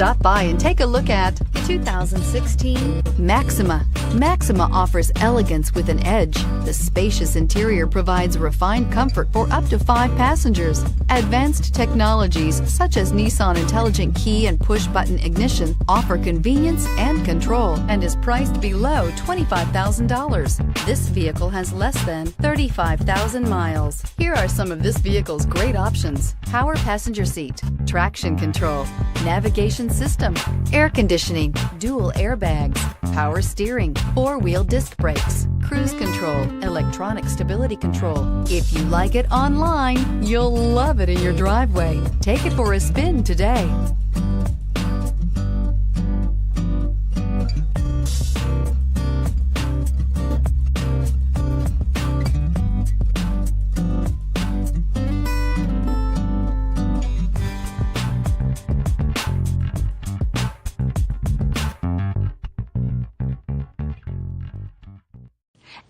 Stop by and take a look at the 2016 Maxima. Maxima offers elegance with an edge. The spacious interior provides refined comfort for up to 5 passengers. Advanced technologies such as Nissan Intelligent Key and push-button ignition offer convenience and control and is priced below $25,000. This vehicle has less than 35,000 miles. Here are some of this vehicle's great options: power passenger seat, traction control, navigation system, air conditioning, dual airbags, power steering, 4-wheel disc brakes, cruise control, electronic stability control. If you like it online, you'll love it in your driveway. Take it for a spin today.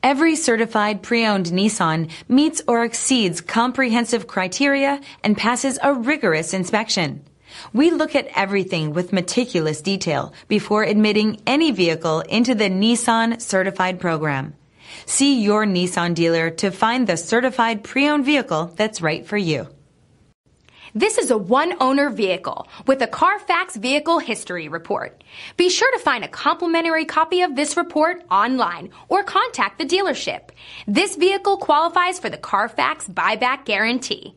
Every certified pre-owned Nissan meets or exceeds comprehensive criteria and passes a rigorous inspection. We look at everything with meticulous detail before admitting any vehicle into the Nissan Certified Program. See your Nissan dealer to find the certified pre-owned vehicle that's right for you. This is a one-owner vehicle with a Carfax Vehicle History Report. Be sure to find a complimentary copy of this report online or contact the dealership. This vehicle qualifies for the Carfax Buyback Guarantee.